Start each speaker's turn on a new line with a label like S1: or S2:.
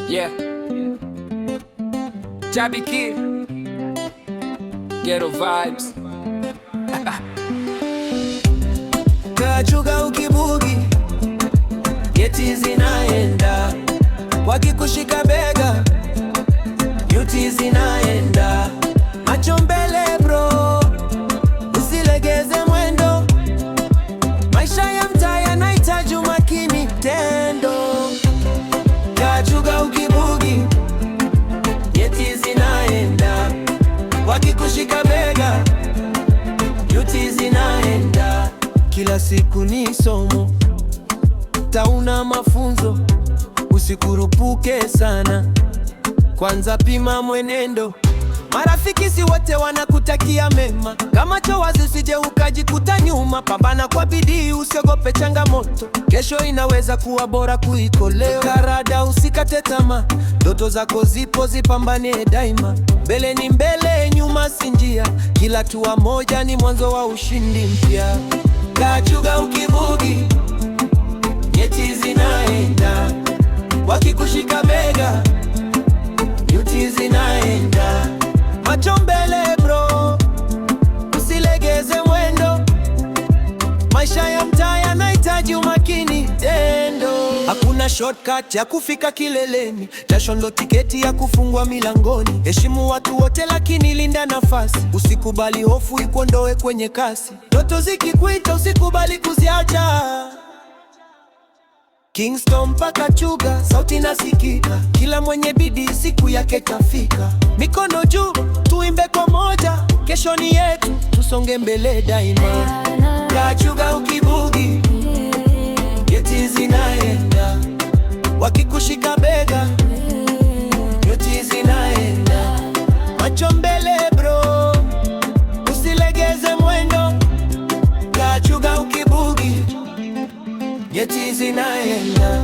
S1: Yeah. Chubby Kid. Ghetto vibes.
S2: Kachuga ukibugi, geti zinaenda, wakikushika bega, beauty zinaenda. Macho mbele bro, usilegeze mwendo, maisha ya mtaa yanahitaji umakini tendo. Kachuga ukibugi, geti zinaenda, wakikushika bega, beauty zinaenda. Kila siku ni somo, tauna mafunzo, usikurupuke sana, kwanza pima mwenendo. Marafiki si wote wanakutakia mema, kama chowazi usije ukajikuta nyuma. Pambana kwa bidii, usiogope changamoto, kesho inaweza kuwa bora kuliko leo. Karada, usikate tamaa, ndoto zako zipo, zipambanie daima. Mbele ni mbele, nyuma si njia, kila hatua moja ni mwanzo wa ushindi mpya. Kachuga ukibugi, geti zinaenda, wakikushika bega, beauty zinaenda. Macho mbele bro, usilegeze mwendo, maisha ya mtaa yanahitaji umakini tendo. Hakuna shortcut ya kufika kileleni, jasho ndo tiketi ya kufungwa milangoni. Heshimu watu wote lakini linda nafasi, usikubali hofu ikuondoe kwenye kasi. Ndoto zikikuita usikubali kuziacha. Kingston mpaka Chuga, sauti nasikika, kila mwenye bidii siku yake kafika. Mikono juu, tuimbe kwa moja, kesho ni yetu, tusonge mbele daima. Kachuga ukibugi, geti zinaenda, wakikushika bega, beauty zinaenda. Macho mbele bro, usilegeze mwendo, kachuga ukibugi, geti zinaenda.